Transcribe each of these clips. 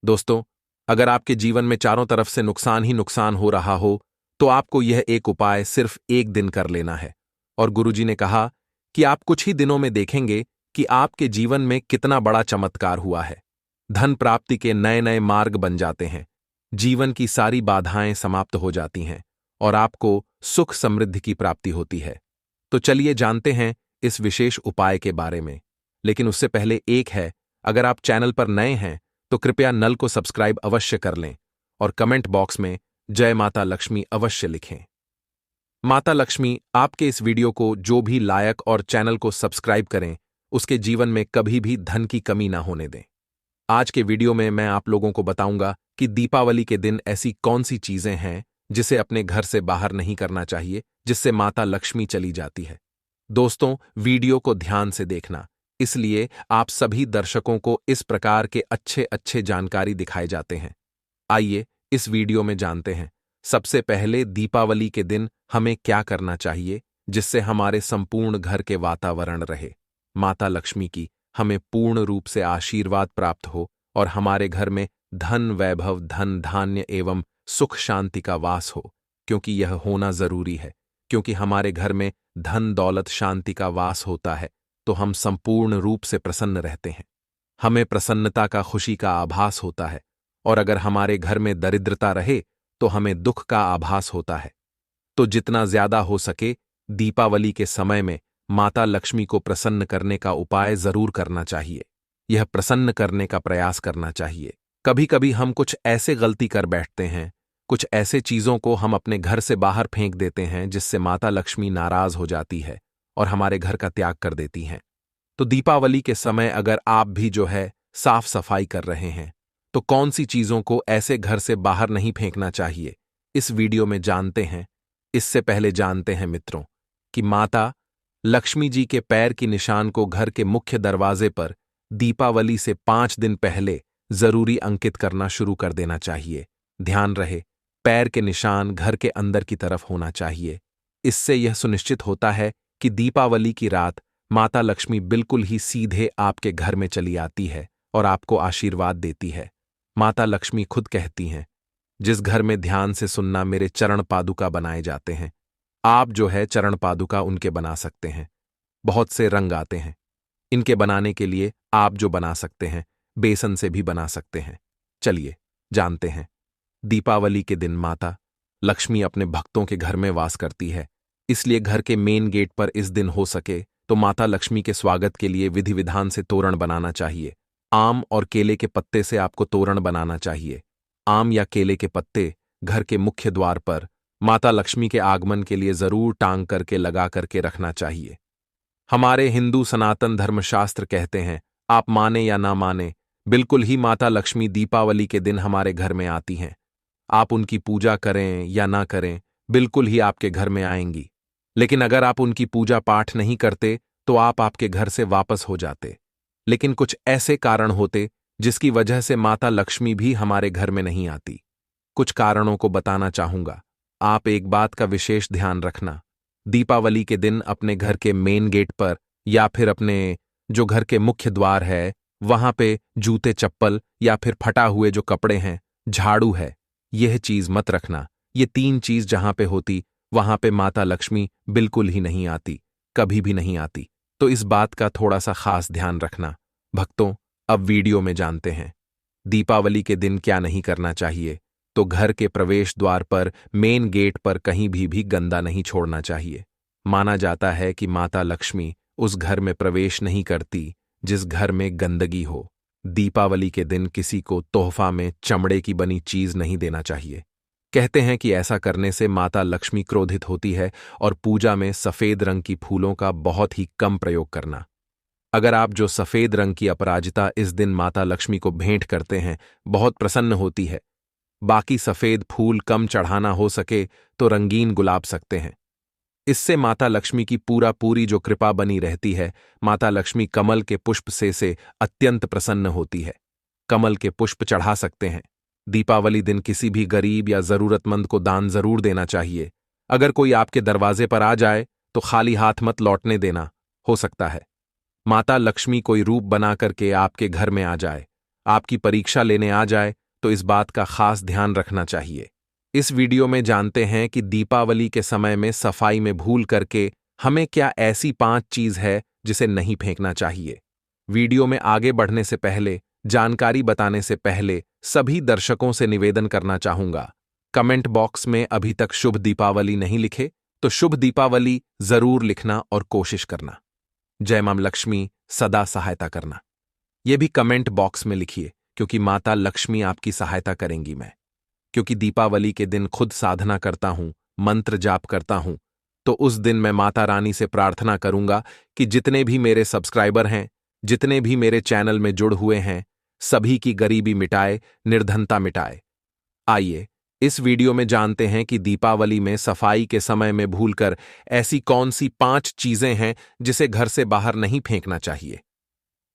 दोस्तों, अगर आपके जीवन में चारों तरफ से नुकसान ही नुकसान हो रहा हो, तो आपको यह एक उपाय सिर्फ एक दिन कर लेना है। और गुरुजी ने कहा कि आप कुछ ही दिनों में देखेंगे कि आपके जीवन में कितना बड़ा चमत्कार हुआ है। धन प्राप्ति के नए नए मार्ग बन जाते हैं, जीवन की सारी बाधाएं समाप्त हो जाती हैं और आपको सुख समृद्धि की प्राप्ति होती है। तो चलिए जानते हैं इस विशेष उपाय के बारे में। लेकिन उससे पहले एक है, अगर आप चैनल पर नए हैं तो कृपया नल को सब्सक्राइब अवश्य कर लें और कमेंट बॉक्स में जय माता लक्ष्मी अवश्य लिखें। माता लक्ष्मी आपके इस वीडियो को जो भी लायक और चैनल को सब्सक्राइब करें, उसके जीवन में कभी भी धन की कमी ना होने दें। आज के वीडियो में मैं आप लोगों को बताऊंगा कि दीपावली के दिन ऐसी कौन सी चीजें हैं जिसे अपने घर से बाहर नहीं करना चाहिए, जिससे माता लक्ष्मी चली जाती है। दोस्तों, वीडियो को ध्यान से देखना, इसलिए आप सभी दर्शकों को इस प्रकार के अच्छे अच्छे जानकारी दिखाए जाते हैं। आइए इस वीडियो में जानते हैं। सबसे पहले दीपावली के दिन हमें क्या करना चाहिए जिससे हमारे संपूर्ण घर के वातावरण रहे, माता लक्ष्मी की हमें पूर्ण रूप से आशीर्वाद प्राप्त हो और हमारे घर में धन वैभव, धन धान्य एवं सुख शांति का वास हो, क्योंकि यह होना जरूरी है। क्योंकि हमारे घर में धन दौलत शांति का वास होता है तो हम संपूर्ण रूप से प्रसन्न रहते हैं, हमें प्रसन्नता का, खुशी का आभास होता है। और अगर हमारे घर में दरिद्रता रहे तो हमें दुख का आभास होता है। तो जितना ज्यादा हो सके दीपावली के समय में माता लक्ष्मी को प्रसन्न करने का उपाय जरूर करना चाहिए। यह प्रसन्न करने का प्रयास करना चाहिए। कभी कभी हम कुछ ऐसे गलती कर बैठते हैं, कुछ ऐसे चीजों को हम अपने घर से बाहर फेंक देते हैं जिससे माता लक्ष्मी नाराज हो जाती है और हमारे घर का त्याग कर देती हैं। तो दीपावली के समय अगर आप भी जो है साफ सफाई कर रहे हैं, तो कौन सी चीजों को ऐसे घर से बाहर नहीं फेंकना चाहिए, इस वीडियो में जानते हैं। इससे पहले जानते हैं मित्रों कि माता लक्ष्मी जी के पैर की निशान को घर के मुख्य दरवाजे पर दीपावली से 5 दिन पहले जरूरी अंकित करना शुरू कर देना चाहिए। ध्यान रहे, पैर के निशान घर के अंदर की तरफ होना चाहिए। इससे यह सुनिश्चित होता है कि दीपावली की रात माता लक्ष्मी बिल्कुल ही सीधे आपके घर में चली आती है और आपको आशीर्वाद देती है। माता लक्ष्मी खुद कहती हैं, जिस घर में ध्यान से सुनना मेरे चरण पादुका बनाए जाते हैं। आप जो है चरण पादुका उनके बना सकते हैं। बहुत से रंग आते हैं, इनके बनाने के लिए आप जो बना सकते हैं, बेसन से भी बना सकते हैं। चलिए जानते हैं। दीपावली के दिन माता लक्ष्मी अपने भक्तों के घर में वास करती है, इसलिए घर के मेन गेट पर इस दिन हो सके तो माता लक्ष्मी के स्वागत के लिए विधि विधान से तोरण बनाना चाहिए। आम और केले के पत्ते से आपको तोरण बनाना चाहिए। आम या केले के पत्ते घर के मुख्य द्वार पर माता लक्ष्मी के आगमन के लिए जरूर टांग करके लगा करके रखना चाहिए। हमारे हिंदू सनातन धर्मशास्त्र कहते हैं, आप माने या ना माने, बिल्कुल ही माता लक्ष्मी दीपावली के दिन हमारे घर में आती हैं। आप उनकी पूजा करें या ना करें, बिल्कुल ही आपके घर में आएंगी। लेकिन अगर आप उनकी पूजा पाठ नहीं करते तो आप आपके घर से वापस हो जाते। लेकिन कुछ ऐसे कारण होते जिसकी वजह से माता लक्ष्मी भी हमारे घर में नहीं आती। कुछ कारणों को बताना चाहूंगा। आप एक बात का विशेष ध्यान रखना, दीपावली के दिन अपने घर के मेन गेट पर या फिर अपने जो घर के मुख्य द्वार है वहां पे जूते चप्पल या फिर फटा हुए जो कपड़े हैं, झाड़ू है, यह चीज मत रखना। ये 3 चीज जहां पे होती वहां पे माता लक्ष्मी बिल्कुल ही नहीं आती, कभी भी नहीं आती। तो इस बात का थोड़ा सा खास ध्यान रखना। भक्तों, अब वीडियो में जानते हैं दीपावली के दिन क्या नहीं करना चाहिए। तो घर के प्रवेश द्वार पर मेन गेट पर कहीं भी गंदा नहीं छोड़ना चाहिए। माना जाता है कि माता लक्ष्मी उस घर में प्रवेश नहीं करती जिस घर में गंदगी हो। दीपावली के दिन किसी को तोहफा में चमड़े की बनी चीज नहीं देना चाहिए। कहते हैं कि ऐसा करने से माता लक्ष्मी क्रोधित होती है और पूजा में सफेद रंग की फूलों का बहुत ही कम प्रयोग करना। अगर आप जो सफेद रंग की अपराजिता इस दिन माता लक्ष्मी को भेंट करते हैं, बहुत प्रसन्न होती है। बाकी सफेद फूल कम चढ़ाना हो सके तो रंगीन गुलाब सकते हैं। इससे माता लक्ष्मी की पूरी जो कृपा बनी रहती है। माता लक्ष्मी कमल के पुष्प से अत्यंत प्रसन्न होती है। कमल के पुष्प चढ़ा सकते हैं। दीपावली दिन किसी भी गरीब या जरूरतमंद को दान जरूर देना चाहिए। अगर कोई आपके दरवाजे पर आ जाए तो खाली हाथ मत लौटने देना। हो सकता है माता लक्ष्मी कोई रूप बना करके आपके घर में आ जाए, आपकी परीक्षा लेने आ जाए तो इस बात का खास ध्यान रखना चाहिए। इस वीडियो में जानते हैं कि दीपावली के समय में सफाई में भूल करके हमें क्या ऐसी 5 चीज है जिसे नहीं फेंकना चाहिए। वीडियो में आगे बढ़ने से पहले, जानकारी बताने से पहले सभी दर्शकों से निवेदन करना चाहूंगा, कमेंट बॉक्स में अभी तक शुभ दीपावली नहीं लिखे तो शुभ दीपावली जरूर लिखना और कोशिश करना। जय मां लक्ष्मी सदा सहायता करना यह भी कमेंट बॉक्स में लिखिए, क्योंकि माता लक्ष्मी आपकी सहायता करेंगी। मैं क्योंकि दीपावली के दिन खुद साधना करता हूं, मंत्र जाप करता हूं, तो उस दिन मैं माता रानी से प्रार्थना करूंगा कि जितने भी मेरे सब्सक्राइबर हैं, जितने भी मेरे चैनल में जुड़ हुए हैं, सभी की गरीबी मिटाए, निर्धनता मिटाए। आइए इस वीडियो में जानते हैं कि दीपावली में सफाई के समय में भूलकर ऐसी कौन सी 5 चीजें हैं जिसे घर से बाहर नहीं फेंकना चाहिए,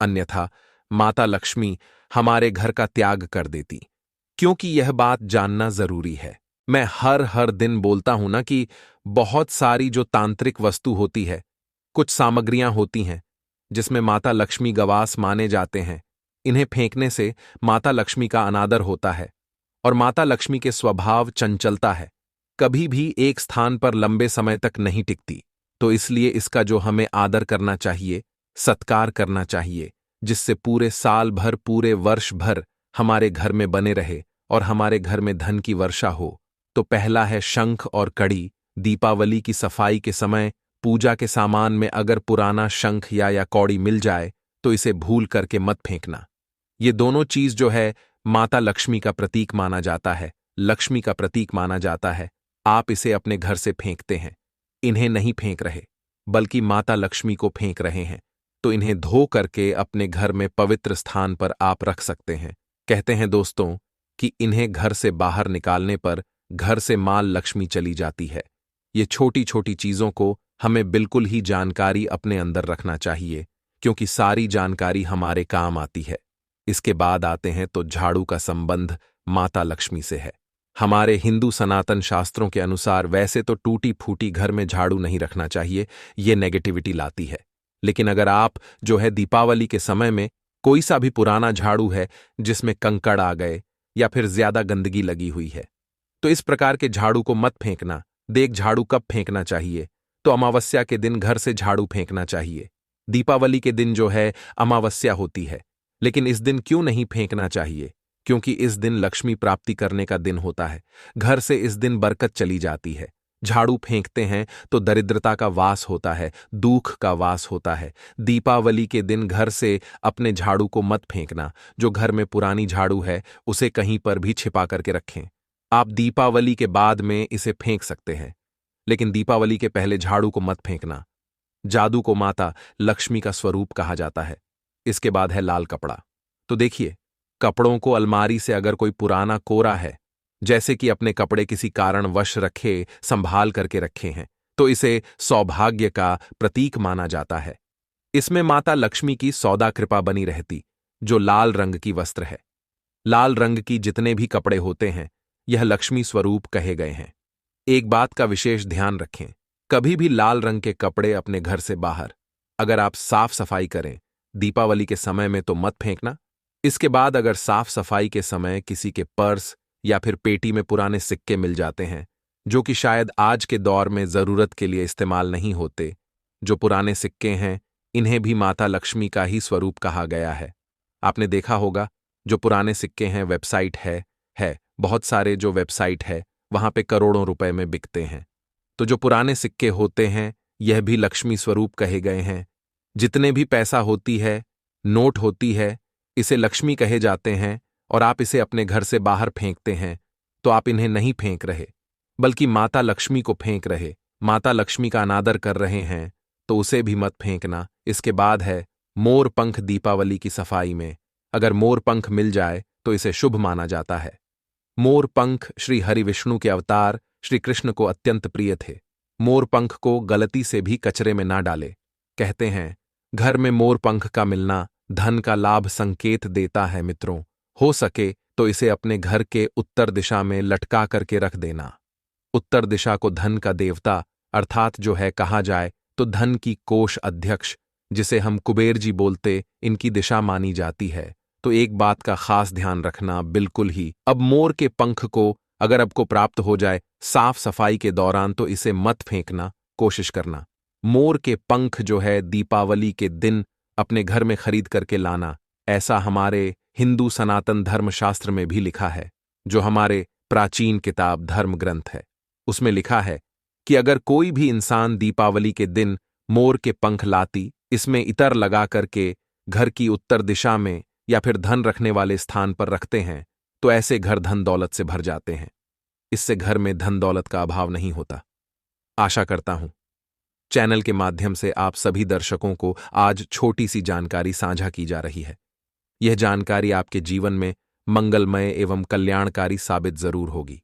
अन्यथा माता लक्ष्मी हमारे घर का त्याग कर देती। क्योंकि यह बात जानना जरूरी है। मैं हर दिन बोलता हूं ना कि बहुत सारी जो तांत्रिक वस्तु होती है, कुछ सामग्रियां होती हैं जिसमें माता लक्ष्मी गवास माने जाते हैं, इन्हें फेंकने से माता लक्ष्मी का अनादर होता है और माता लक्ष्मी के स्वभाव चंचलता है, कभी भी एक स्थान पर लंबे समय तक नहीं टिकती। तो इसलिए इसका जो हमें आदर करना चाहिए, सत्कार करना चाहिए, जिससे पूरे साल भर, पूरे वर्ष भर हमारे घर में बने रहे और हमारे घर में धन की वर्षा हो। तो पहला है शंख और कड़ी। दीपावली की सफाई के समय पूजा के सामान में अगर पुराना शंख या कौड़ी मिल जाए तो इसे भूल करके मत फेंकना। ये दोनों चीज जो है माता लक्ष्मी का प्रतीक माना जाता है, लक्ष्मी का प्रतीक माना जाता है। आप इसे अपने घर से फेंकते हैं, इन्हें नहीं फेंक रहे बल्कि माता लक्ष्मी को फेंक रहे हैं, तो इन्हें धो करके अपने घर में पवित्र स्थान पर आप रख सकते हैं। कहते हैं दोस्तों कि इन्हें घर से बाहर निकालने पर घर से माल लक्ष्मी चली जाती है। ये छोटी छोटी चीजों को हमें बिल्कुल ही जानकारी अपने अंदर रखना चाहिए, क्योंकि सारी जानकारी हमारे काम आती है। इसके बाद आते हैं तो झाड़ू का संबंध माता लक्ष्मी से है। हमारे हिंदू सनातन शास्त्रों के अनुसार वैसे तो टूटी फूटी घर में झाड़ू नहीं रखना चाहिए, ये नेगेटिविटी लाती है। लेकिन अगर आप जो है दीपावली के समय में कोई सा भी पुराना झाड़ू है जिसमें कंकड़ आ गए या फिर ज्यादा गंदगी लगी हुई है, तो इस प्रकार के झाड़ू को मत फेंकना। देख झाड़ू कब फेंकना चाहिए, तो अमावस्या के दिन घर से झाड़ू फेंकना चाहिए। दीपावली के दिन जो है अमावस्या होती है, लेकिन इस दिन क्यों नहीं फेंकना चाहिए? क्योंकि इस दिन लक्ष्मी प्राप्ति करने का दिन होता है, घर से इस दिन बरकत चली जाती है। झाड़ू फेंकते हैं तो दरिद्रता का वास होता है, दुख का वास होता है। दीपावली के दिन घर से अपने झाड़ू को मत फेंकना। जो घर में पुरानी झाड़ू है उसे कहीं पर भी छिपा करके रखें। आप दीपावली के बाद में इसे फेंक सकते हैं, लेकिन दीपावली के पहले झाड़ू को मत फेंकना। जादू को माता लक्ष्मी का स्वरूप कहा जाता है। इसके बाद है लाल कपड़ा। तो देखिए, कपड़ों को अलमारी से अगर कोई पुराना कोरा है, जैसे कि अपने कपड़े किसी कारणवश रखे, संभाल करके रखे हैं, तो इसे सौभाग्य का प्रतीक माना जाता है। इसमें माता लक्ष्मी की सौदा कृपा बनी रहती। जो लाल रंग की वस्त्र है, लाल रंग की जितने भी कपड़े होते हैं, यह लक्ष्मी स्वरूप कहे गए हैं। एक बात का विशेष ध्यान रखें, कभी भी लाल रंग के कपड़े अपने घर से बाहर अगर आप साफ सफाई करें दीपावली के समय में तो मत फेंकना। इसके बाद अगर साफ सफाई के समय किसी के पर्स या फिर पेटी में पुराने सिक्के मिल जाते हैं, जो कि शायद आज के दौर में जरूरत के लिए इस्तेमाल नहीं होते, जो पुराने सिक्के हैं, इन्हें भी माता लक्ष्मी का ही स्वरूप कहा गया है। आपने देखा होगा, जो पुराने सिक्के हैं, वेबसाइट है बहुत सारे जो वेबसाइट है वहां पे करोड़ों रुपए में बिकते हैं। तो जो पुराने सिक्के होते हैं, यह भी लक्ष्मी स्वरूप कहे गए हैं। जितने भी पैसा होती है, नोट होती है, इसे लक्ष्मी कहे जाते हैं, और आप इसे अपने घर से बाहर फेंकते हैं तो आप इन्हें नहीं फेंक रहे बल्कि माता लक्ष्मी को फेंक रहे, माता लक्ष्मी का अनादर कर रहे हैं, तो उसे भी मत फेंकना। इसके बाद है मोर पंख। दीपावली की सफाई में अगर मोर पंख मिल जाए तो इसे शुभ माना जाता है। मोर पंख श्री हरि विष्णु के अवतार श्री कृष्ण को अत्यंत प्रिय थे। मोर पंख को गलती से भी कचरे में ना डाले। कहते हैं घर में मोर पंख का मिलना धन का लाभ संकेत देता है। मित्रों, हो सके तो इसे अपने घर के उत्तर दिशा में लटका करके रख देना। उत्तर दिशा को धन का देवता अर्थात जो है कहा जाए तो धन की कोष अध्यक्ष, जिसे हम कुबेर जी बोलते, इनकी दिशा मानी जाती है। तो एक बात का खास ध्यान रखना, बिल्कुल ही अब मोर के पंख को अगर आपको प्राप्त हो जाए साफ सफाई के दौरान तो इसे मत फेंकना, कोशिश करना। मोर के पंख जो है दीपावली के दिन अपने घर में खरीद करके लाना, ऐसा हमारे हिंदू सनातन धर्मशास्त्र में भी लिखा है, जो हमारे प्राचीन किताब धर्म ग्रंथ है। उसमें लिखा है कि अगर कोई भी इंसान दीपावली के दिन मोर के पंख लाती, इसमें इतर लगा करके घर की उत्तर दिशा में या फिर धन रखने वाले स्थान पर रखते हैं, तो ऐसे घर धन दौलत से भर जाते हैं। इससे घर में धन दौलत का अभाव नहीं होता। आशा करता हूं चैनल के माध्यम से आप सभी दर्शकों को आज छोटी सी जानकारी साझा की जा रही है। यह जानकारी आपके जीवन में मंगलमय एवं कल्याणकारी साबित जरूर होगी।